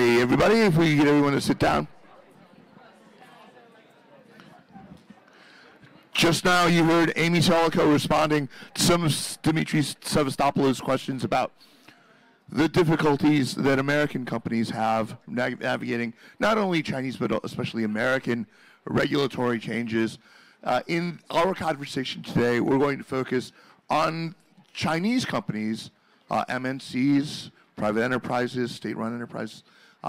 Hey, everybody, if we get everyone to sit down. Just now you heard Amy Solico responding to some of Dimitris Sevastopoulos' questions about the difficulties that American companies have navigating not only Chinese but especially American regulatory changes. In our conversation today, we're going to focus on Chinese companies, MNCs, private enterprises, state-run enterprises,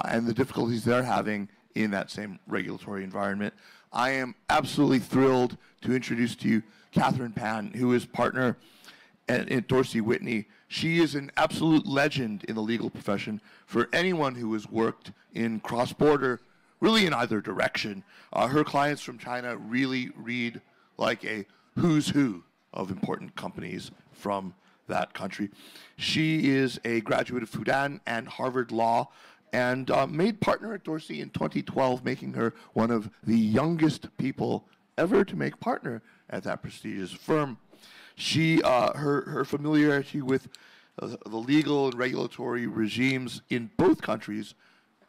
and the difficulties they're having in that same regulatory environment. I am absolutely thrilled to introduce to you Catherine Pan, who is partner at Dorsey Whitney. She is an absolute legend in the legal profession for anyone who has worked in cross-border, really in either direction. Her clients from China really read like a who's who of important companies from that country. She is a graduate of Fudan and Harvard Law, and made partner at Dorsey in 2012, making her one of the youngest people ever to make partner at that prestigious firm. She, her familiarity with the legal and regulatory regimes in both countries,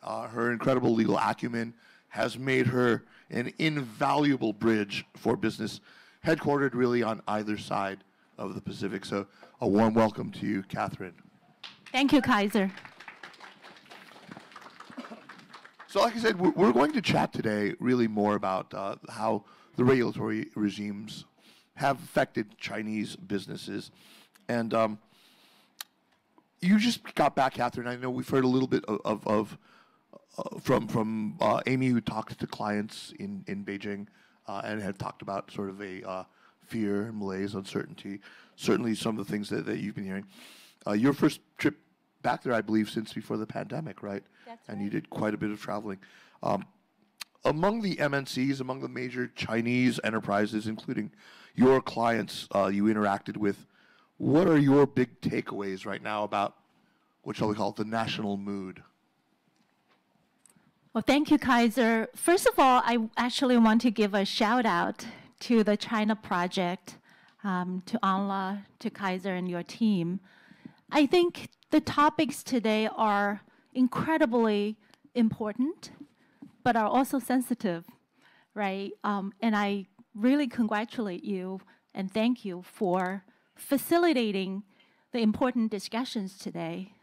her incredible legal acumen has made her an invaluable bridge for business, headquartered really on either side of the Pacific. So a warm welcome to you, Catherine. Thank you, Kaiser. So like I said, we're going to chat today really more about how the regulatory regimes have affected Chinese businesses. And you just got back, Catherine. I know we've heard a little bit from Amy, who talked to clients in Beijing and had talked about sort of a fear, malaise, uncertainty, certainly some of the things that you've been hearing. Your first trip back there, I believe, since before the pandemic, right? That's and right. you did quite a bit of traveling. Among the MNCs, among the major Chinese enterprises, including your clients you interacted with, what are your big takeaways right now about, what shall we call it, the national mood? Well, thank you, Kaiser. First of all, I actually want to give a shout out to the China project, to Anla, to Kaiser and your team. I think the topics today are incredibly important, but are also sensitive, right? And I really congratulate you and thank you for facilitating the important discussions today.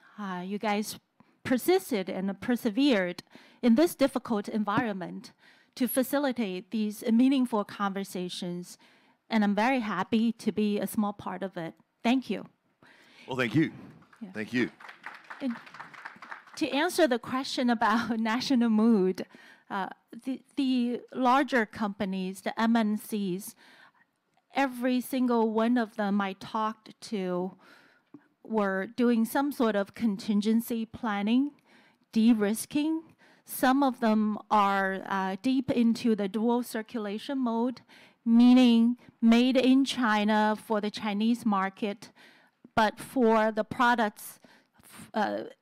You guys persisted and persevered in this difficult environment to facilitate these meaningful conversations, and I'm very happy to be a small part of it. Thank you. Well, thank you. Yeah. Thank you. And to answer the question about national mood, the larger companies, the MNCs, every single one of them I talked to were doing some sort of contingency planning, de-risking. Some of them are deep into the dual circulation mode, meaning made in China for the Chinese market, but for the products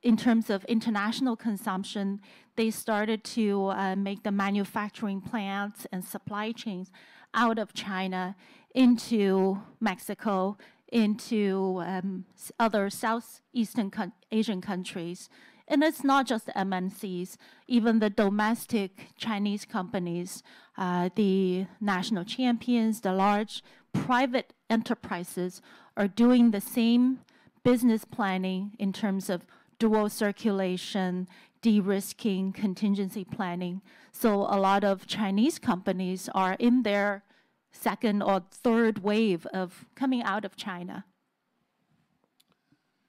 in terms of international consumption, they started to make the manufacturing plants and supply chains out of China into Mexico, into other Southeastern Asian countries. And it's not just MNCs, even the domestic Chinese companies, the national champions, the large private enterprises are doing the same business planning in terms of dual circulation, de-risking, contingency planning. So a lot of Chinese companies are in their second or third wave of coming out of China.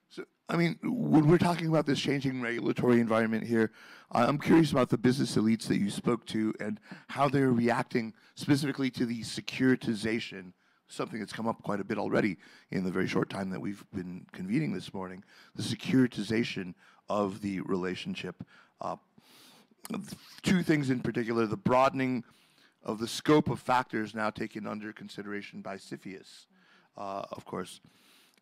So, I mean, when we're talking about this changing regulatory environment here, I'm curious about the business elites that you spoke to and how they're reacting specifically to the securitization, something that's come up quite a bit already in the very short time that we've been convening this morning, the securitization of the relationship. Two things in particular, the broadening of the scope of factors now taken under consideration by CFIUS, of course.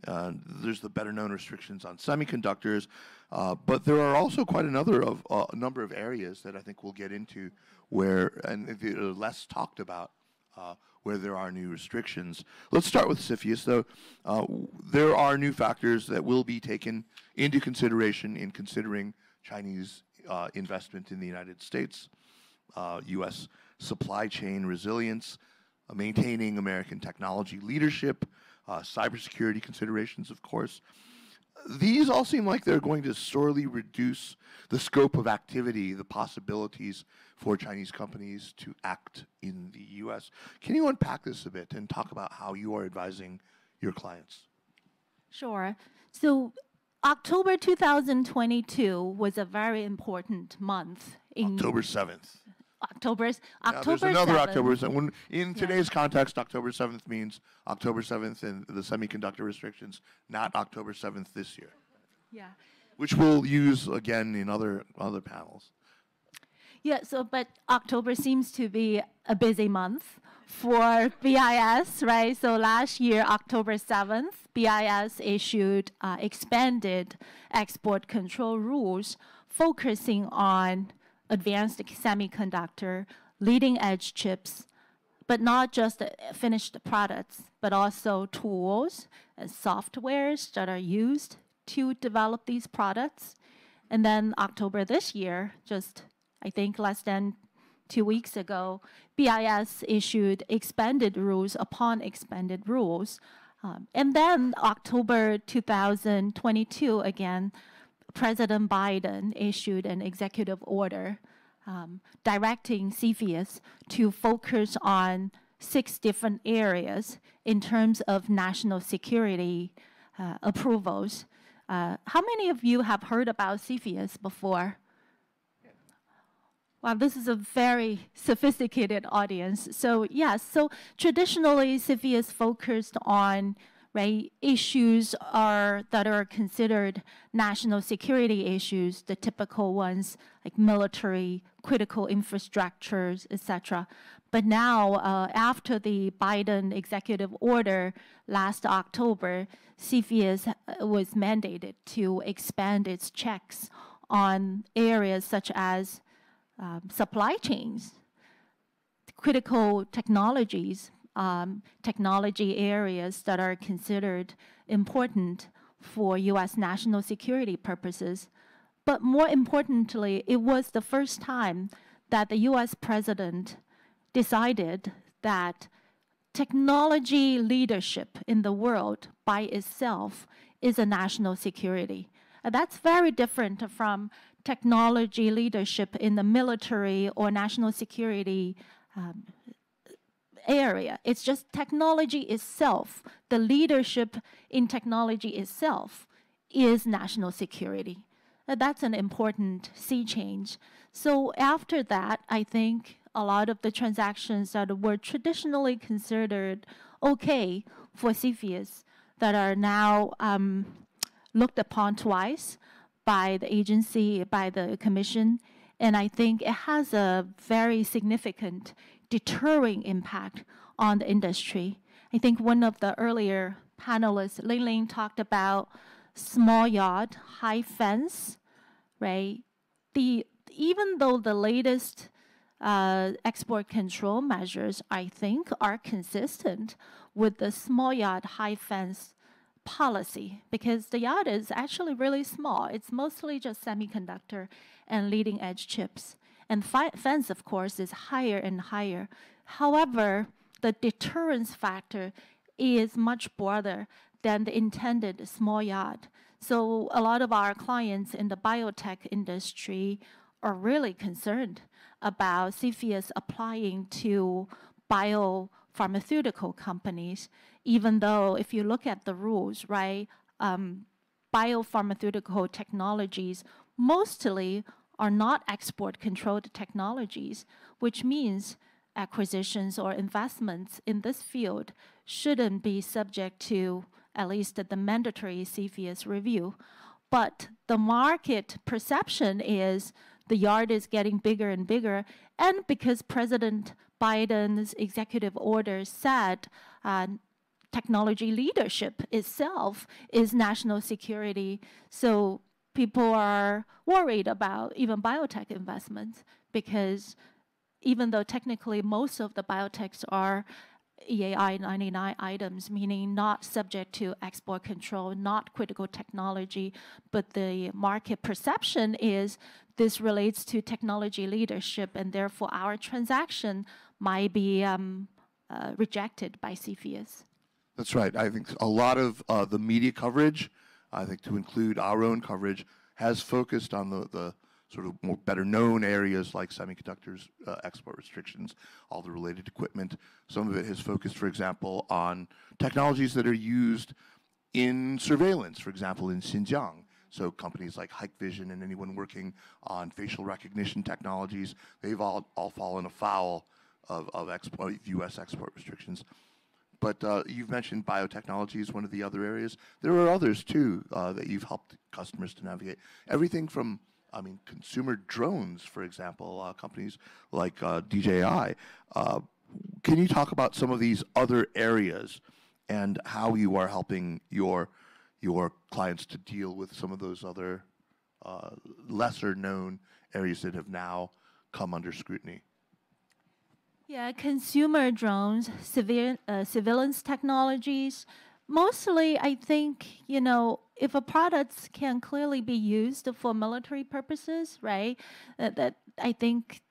There's the better-known restrictions on semiconductors, but there are also quite a number of areas that I think we'll get into where, and they're less talked about, where there are new restrictions. Let's start with CFIUS, though. There are new factors that will be taken into consideration in considering Chinese investment in the United States, U.S. supply chain resilience, maintaining American technology leadership, cybersecurity considerations, of course. These all seem like they're going to sorely reduce the scope of activity, the possibilities for Chinese companies to act in the U.S. Can you unpack this a bit and talk about how you are advising your clients? Sure. So October 2022 was a very important month. October 7th. October There's another 7th. October 7th. In today's context, October 7th means October 7th and the semiconductor restrictions, not October 7th this year. Yeah. Which we'll use again in other panels. Yeah, but October seems to be a busy month for BIS, right? So last year, October 7th, BIS issued expanded export control rules focusing on advanced semiconductor, leading edge chips, but not just finished products, but also tools and softwares that are used to develop these products. And then October this year, just I think less than 2 weeks ago, BIS issued expanded rules upon expanded rules. And then October 2022, again, President Biden issued an executive order directing CFIUS to focus on 6 different areas in terms of national security approvals. How many of you have heard about CFIUS before? Wow, this is a very sophisticated audience. So yes, so traditionally CFIUS focused on issues that are considered national security issues, the typical ones like military, critical infrastructures, etc. But now, after the Biden executive order last October, CFIUS was mandated to expand its checks on areas such as supply chains, critical technologies, technology areas that are considered important for U.S. national security purposes. But more importantly, it was the first time that the U.S. president decided that technology leadership in the world by itself is a national security. That's very different from technology leadership in the military or national security area. It's just technology itself, the leadership in technology itself is national security. That's an important sea change. So after that, I think a lot of the transactions that were traditionally considered okay for CFIUS that are now looked upon twice by the agency, by the commission, and I think it has a very significant deterring impact on the industry. I think one of the earlier panelists, Ling, talked about small yard, high fence, right? Even though the latest export control measures, I think, are consistent with the small yard, high fence policy, because the yard is actually really small. It's mostly just semiconductor and leading edge chips. And fence, of course, is higher and higher. However, the deterrence factor is much broader than the intended small yard. So a lot of our clients in the biotech industry are really concerned about CFIUS applying to biopharmaceutical companies, even though if you look at the rules, right, biopharmaceutical technologies mostly are not export-controlled technologies, which means acquisitions or investments in this field shouldn't be subject to at least the mandatory CFIUS review. But the market perception is the yard is getting bigger and bigger, and because President Biden's executive order said technology leadership itself is national security, so people are worried about even biotech investments, because even though technically most of the biotechs are EAI 99 items, meaning not subject to export control, not critical technology, but the market perception is this relates to technology leadership, and therefore our transaction might be rejected by CFIUS. That's right. I think a lot of the media coverage, I think to include our own coverage, has focused on the sort of more better known areas like semiconductors, export restrictions, all the related equipment. Some of it has focused, for example, on technologies that are used in surveillance, for example, in Xinjiang. So companies like Hikvision and anyone working on facial recognition technologies, they've all fallen afoul of U.S. export restrictions. But you've mentioned biotechnology is one of the other areas. There are others, too, that you've helped customers to navigate. Everything from, I mean, consumer drones, for example, companies like DJI. Can you talk about some of these other areas and how you are helping your clients to deal with some of those other lesser-known areas that have now come under scrutiny? Yeah, consumer drones, surveillance technologies. Mostly, I think, you know, if a product can clearly be used for military purposes, right, that I think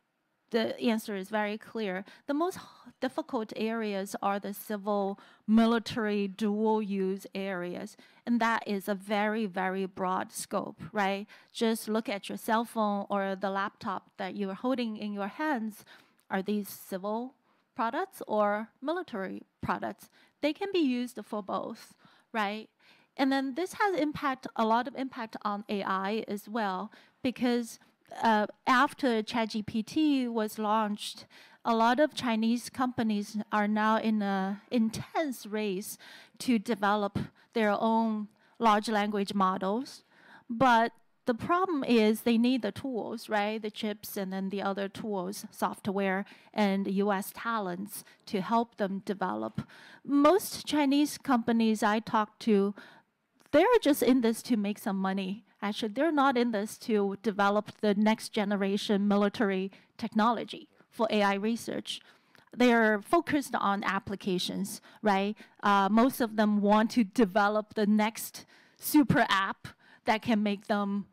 the answer is very clear. The most difficult areas are the civil military dual use areas. And that is a very, very broad scope, right? Just look at your cell phone or the laptop that you're holding in your hands. Are these civil products or military products? They can be used for both, right? And then this has a lot of impact on AI as well, because after ChatGPT was launched, a lot of Chinese companies are now in an intense race to develop their own large language models. But the problem is they need the tools, right? The chips and then the other tools, software and US talents to help them develop. Most Chinese companies I talk to, they're just in this to make some money. Actually, they're not in this to develop the next generation military technology for AI research. They're focused on applications, right? Most of them want to develop the next super app that can make them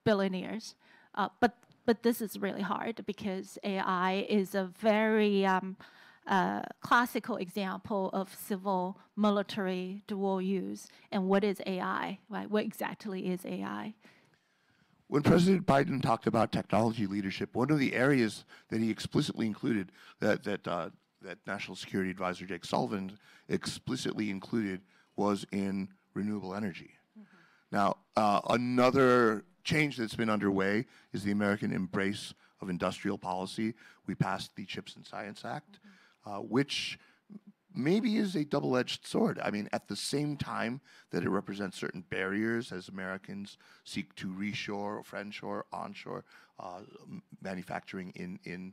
billionaires. But this is really hard because AI is a very classical example of civil military dual use. And what is AI, right? What exactly is AI? When President Biden talked about technology leadership, one of the areas that he explicitly included, that National Security Advisor Jake Sullivan explicitly included, was in renewable energy. Now, another change that's been underway is the American embrace of industrial policy. We passed the Chips and Science Act, which maybe is a double-edged sword. I mean, at the same time that it represents certain barriers as Americans seek to reshore, friendshore, onshore manufacturing in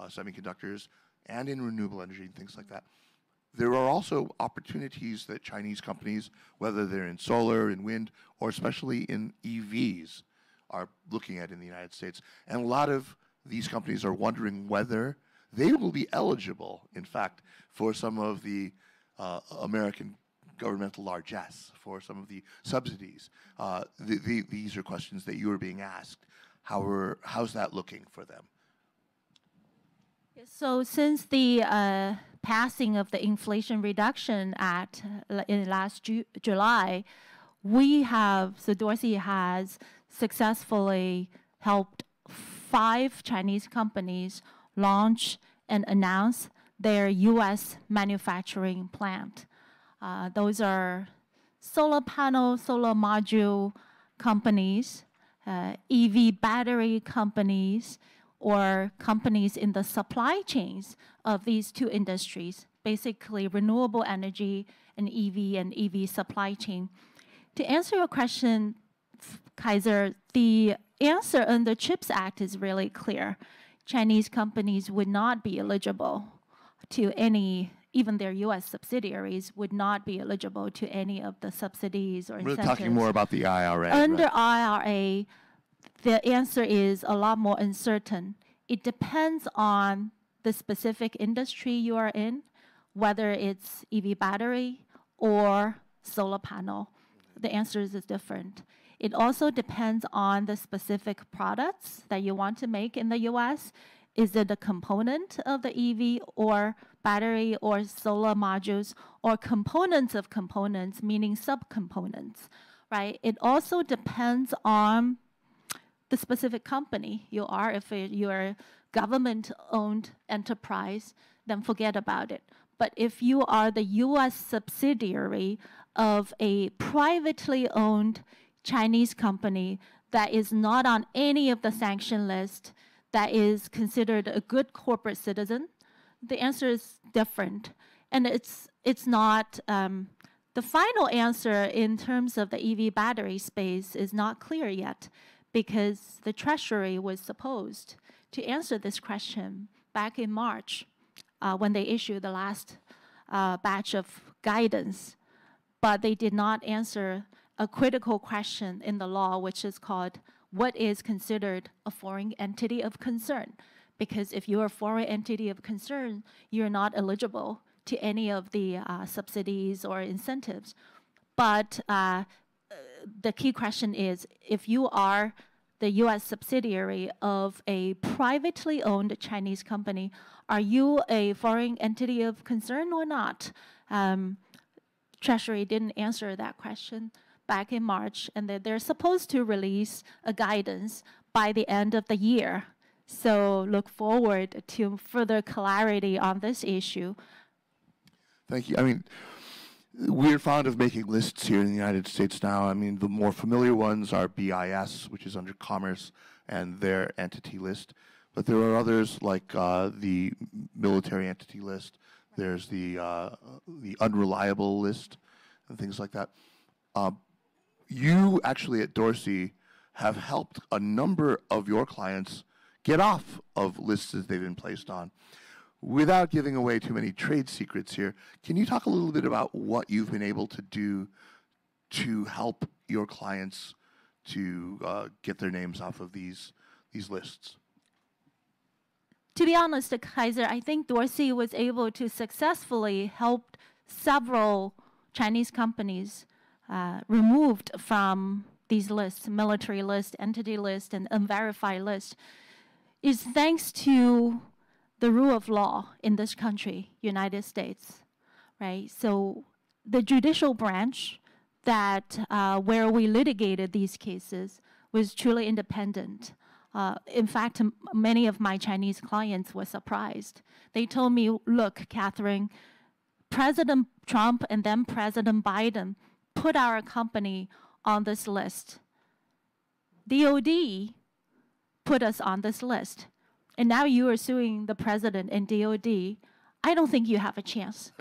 semiconductors and in renewable energy and things like that. There are also opportunities that Chinese companies, whether they're in solar, in wind, or especially in EVs, are looking at in the United States. And a lot of these companies are wondering whether they will be eligible, in fact, for some of the American governmental largesse, for some of the subsidies. These are questions that you are being asked. How's that looking for them? So since the passing of the Inflation Reduction Act in last July, Dorsey has successfully helped 5 Chinese companies launch and announce their U.S. manufacturing plant. Those are solar panel, solar module companies, EV battery companies, or companies in the supply chains of these 2 industries, basically renewable energy and EV supply chain. To answer your question, Kaiser, the answer in the CHIPS Act is really clear. Chinese companies would not be eligible to any, even their U.S. subsidiaries would not be eligible to any of the subsidies or incentives. We're talking more about the IRA. Under right? IRA, the answer is a lot more uncertain. It depends on the specific industry you are in, whether it's EV battery or solar panel. The answer is different. It also depends on the specific products that you want to make in the US. Is it a component of the EV or battery or solar modules, or components of components, meaning subcomponents, right? It also depends on the specific company you are. If you're a government-owned enterprise, then forget about it. But if you are the US subsidiary of a privately owned Chinese company that is not on any of the sanction list, that is considered a good corporate citizen, the answer is different. And it's not, the final answer in terms of the EV battery space is not clear yet, because the Treasury was supposed to answer this question back in March when they issued the last batch of guidance. But they did not answer a critical question in the law, which is called what is considered a foreign entity of concern. Because if you're a foreign entity of concern, you're not eligible to any of the subsidies or incentives. But the key question is, if you are the US subsidiary of a privately owned Chinese company, are you a foreign entity of concern or not? Treasury didn't answer that question back in March, and they're supposed to release a guidance by the end of the year. So look forward to further clarity on this issue. Thank you. I mean, we're fond of making lists here in the United States now. I mean, the more familiar ones are BIS, which is under Commerce, and their entity list. But there are others like the military entity list. There's the unreliable list and things like that. You actually at Dorsey have helped a number of your clients get off of lists that they've been placed on. Without giving away too many trade secrets here, can you talk a little bit about what you've been able to do to help your clients to get their names off of these lists? To be honest, Kaiser, I think Dorsey was able to successfully help several Chinese companies removed from these lists, military list, entity list, and unverified list, is thanks to the rule of law in this country, United States, right? So the judicial branch that where we litigated these cases was truly independent. In fact, many of my Chinese clients were surprised. They told me, look, Catherine, President Trump and then President Biden put our company on this list. DOD put us on this list. And now you are suing the president and DOD. I don't think you have a chance,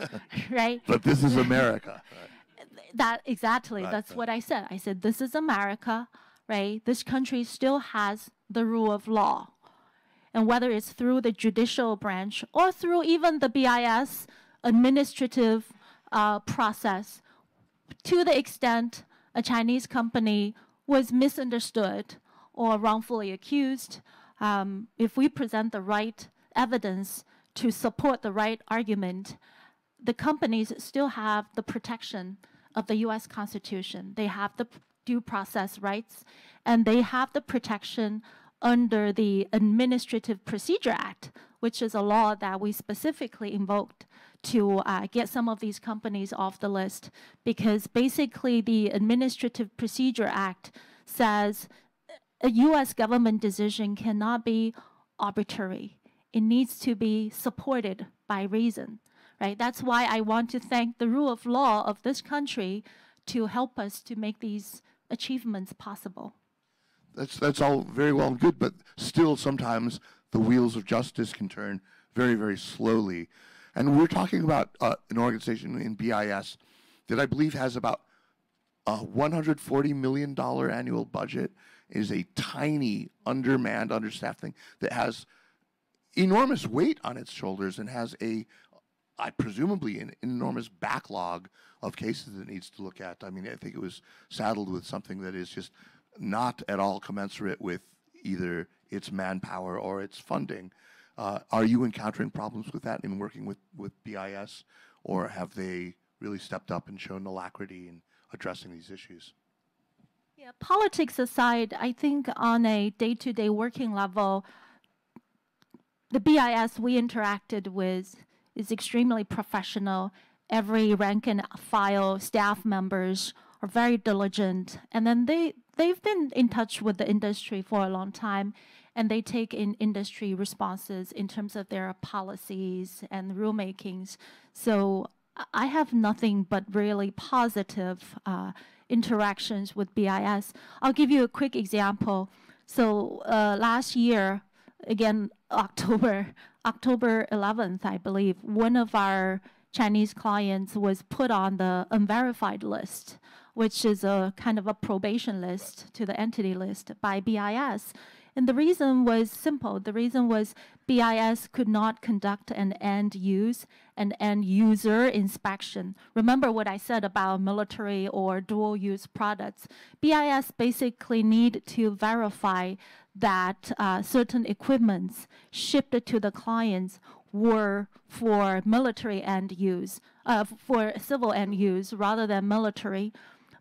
right? But this is America. Exactly, that's what I said. I said, this is America, right? This country still has the rule of law. And whether it's through the judicial branch or through even the BIS administrative process, to the extent a Chinese company was misunderstood or wrongfully accused, if we present the right evidence to support the right argument, the companies still have the protection of the US Constitution. They have the due process rights, and they have the protection under the Administrative Procedure Act, which is a law that we specifically invoked to get some of these companies off the list, because basically the Administrative Procedure Act says a US government decision cannot be arbitrary. It needs to be supported by reason, right? That's why I want to thank the rule of law of this country to help us to make these achievements possible. That's all very well and good, but still sometimes the wheels of justice can turn very, very slowly. And we're talking about an organization in BIS that I believe has about a $140 million annual budget. It is a tiny, undermanned, understaffed thing that has enormous weight on its shoulders and has presumably an enormous backlog of cases that it needs to look at. I mean, I think it was saddled with something that is just not at all commensurate with either its manpower or its funding. Are you encountering problems with that in working with BIS, or have they really stepped up and shown alacrity in addressing these issues? Yeah, politics aside, I think on a day-to-day working level, the BIS we interacted with is extremely professional. Every rank and file staff members are very diligent, and then they've been in touch with the industry for a long time, and they take in industry responses in terms of their policies and rulemakings. So I have nothing but really positive interactions with BIS. I'll give you a quick example. So last year, again, October 11th, I believe, one of our Chinese clients was put on the unverified list, which is a kind of a probation list to the entity list by BIS. And the reason was simple. The reason was BIS could not conduct an end user inspection. Remember what I said about military or dual use products. BIS basically need to verify that certain equipments shipped to the clients were for military end use, for civil end use rather than military.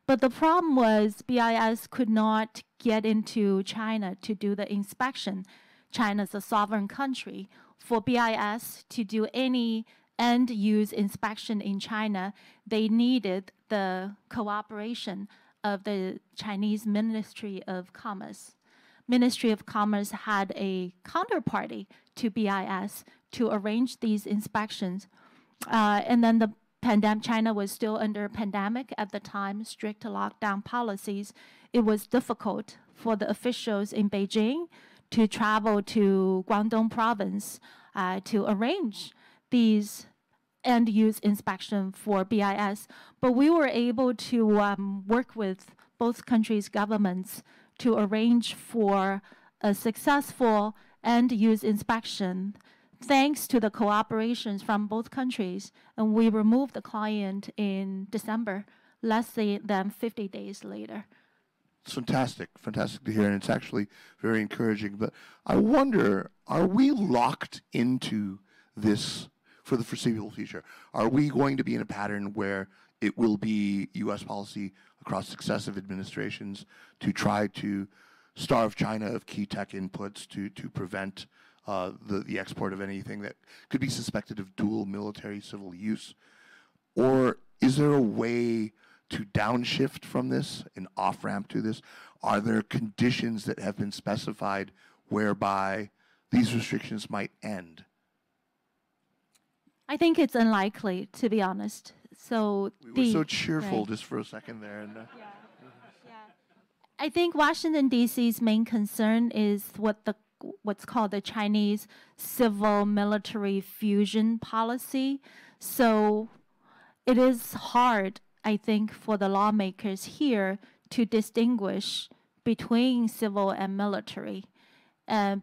But the problem was BIS could not get into China to do the inspection. China's a sovereign country. For BIS to do any end-use inspection in China, they needed the cooperation of the Chinese Ministry of Commerce. Ministry of Commerce had a counterparty to BIS to arrange these inspections. And then the China was still under pandemic at the time, strict lockdown policies. It was difficult for the officials in Beijing to travel to Guangdong province to arrange these end-use inspection for BIS. But we were able to work with both countries' governments to arrange for a successful end-use inspection thanks to the cooperations from both countries. And we removed the client in December, less than 50 days later. It's fantastic to hear, and it's actually very encouraging. But I wonder, are we locked into this for the foreseeable future? Are we going to be in a pattern where it will be U.S. policy across successive administrations to try to starve China of key tech inputs to prevent the export of anything that could be suspected of dual military civil use? Or is there a way to downshift from this, an off-ramp to this? Are there conditions that have been specified whereby these restrictions might end? I think it's unlikely, to be honest. So we were so cheerful just for a second there. And, yeah. I think Washington, D.C.'s main concern is what's called the Chinese civil-military fusion policy. So it is hard, I think, for the lawmakers here to distinguish between civil and military.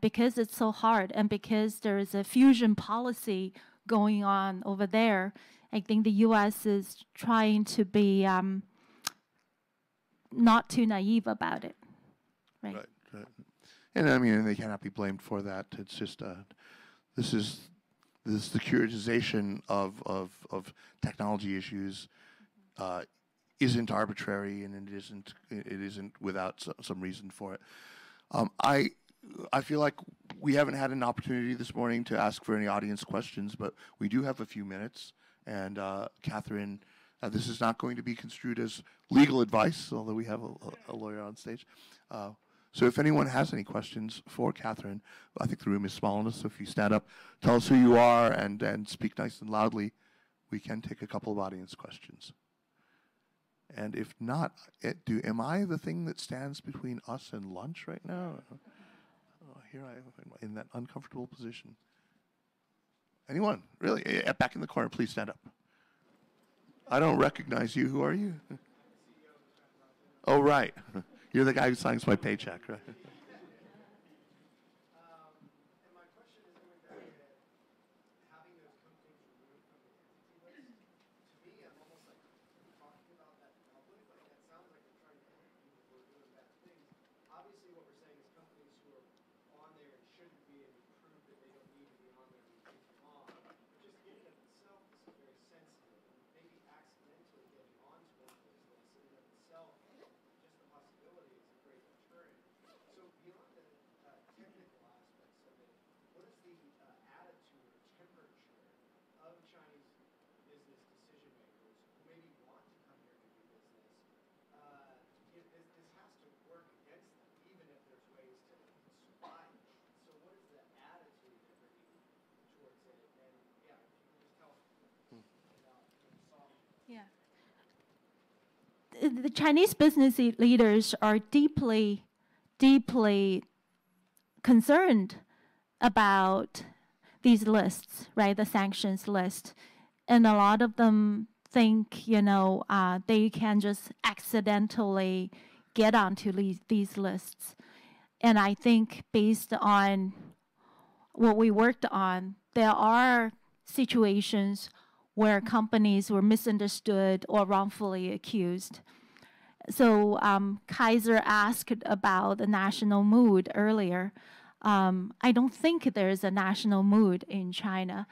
Because it's so hard and because there is a fusion policy going on over there, I think the U.S. is trying to be not too naive about it. Right. And I mean, they cannot be blamed for that. It's just this is the securitization of technology issues isn't arbitrary, and it isn't without some reason for it. I feel like we haven't had an opportunity this morning to ask for any audience questions, but we do have a few minutes. And Catherine, this is not going to be construed as legal advice, although we have a lawyer on stage. So if anyone has any questions for Catherine, I think the room is small enough, so if you stand up, tell us who you are, and speak nice and loudly, we can take a couple of audience questions. And if not, am I the thing that stands between us and lunch right now? Here I am in that uncomfortable position. Anyone? Really? Back in the corner, please stand up. I don't recognize you. Who are you? Oh, right. You're the guy who signs my paycheck, right? The Chinese business leaders are deeply, deeply concerned about these lists, right? The sanctions list. And a lot of them think, they can just accidentally get onto these lists. And I think based on what we worked on, there are situations where companies were misunderstood or wrongfully accused. So Kaiser asked about the national mood earlier. I don't think there's a national mood in China.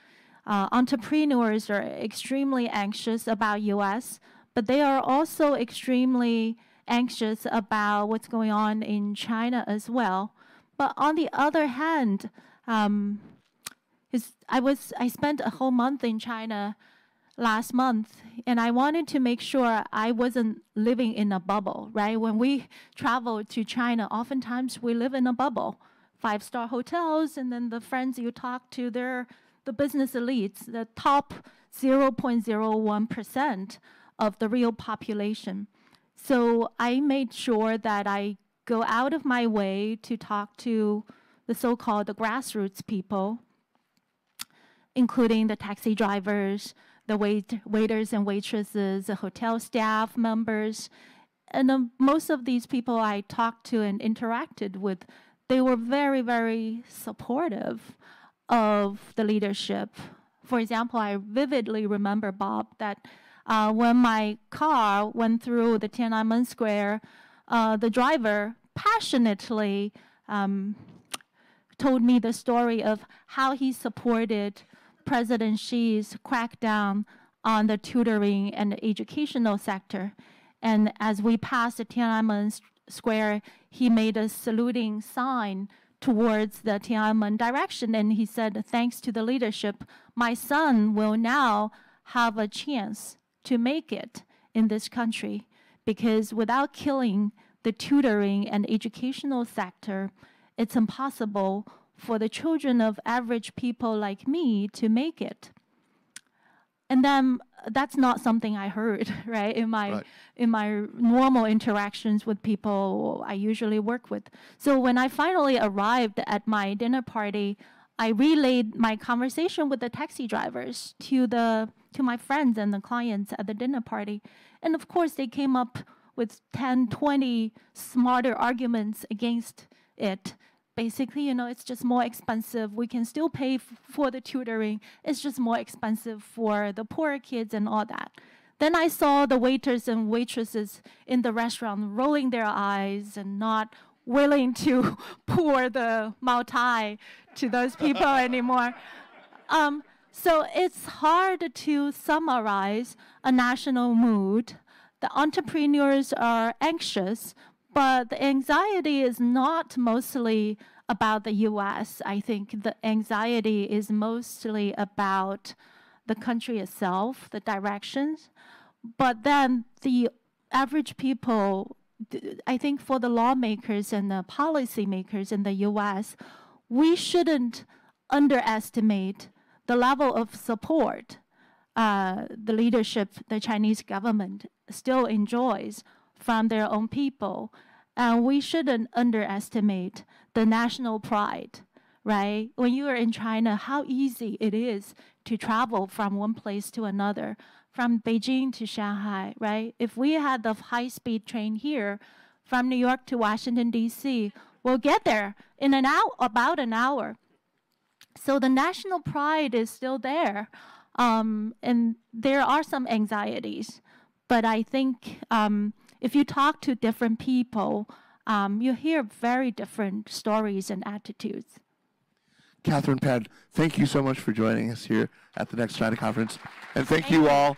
Entrepreneurs are extremely anxious about US, but they are also extremely anxious about what's going on in China as well. But on the other hand, I spent a whole month in China last month, and I wanted to make sure I wasn't living in a bubble, right? When we travel to China, oftentimes we live in a bubble. 5-star hotels, and then the friends you talk to, they're the business elites, the top 0.01% of the real population. So I made sure that I go out of my way to talk to the so-called grassroots people, including the taxi drivers, the waiters and waitresses, the hotel staff members. And most of these people I talked to and interacted with, they were very, very supportive of the leadership. For example, I vividly remember, Bob, that when my car went through the Tiananmen Square, the driver passionately told me the story of how he supported President Xi's crackdown on the tutoring and the educational sector. And as we passed the Tiananmen Square, he made a saluting sign towards the Tiananmen direction, and he said, thanks to the leadership, my son will now have a chance to make it in this country, because without killing the tutoring and educational sector, it's impossible for the children of average people like me to make it. And then that's not something I heard, right, in my normal interactions with people I usually work with. So when I finally arrived at my dinner party, I relayed my conversation with the taxi drivers to my friends and the clients at the dinner party. And of course, they came up with 10, 20 smarter arguments against it. Basically, it's just more expensive. We can still pay for the tutoring. It's just more expensive for the poorer kids and all that. Then I saw the waiters and waitresses in the restaurant rolling their eyes and not willing to pour the Mao Tai to those people anymore. So it's hard to summarize a national mood. The entrepreneurs are anxious, but the anxiety is not mostly about the US. I think the anxiety is mostly about the country itself, the directions. But then the average people, I think for the lawmakers and the policymakers in the US, we shouldn't underestimate the level of support the leadership, the Chinese government still enjoys from their own people. And we shouldn't underestimate the national pride, right? When you are in China, how easy it is to travel from one place to another, from Beijing to Shanghai, right? If we had the high-speed train here from New York to Washington, D.C., we'll get there in about an hour. So the national pride is still there. And there are some anxieties. But I think if you talk to different people, you hear very different stories and attitudes. Catherine Pan, thank you so much for joining us here at the NEXTChina conference. And thank you all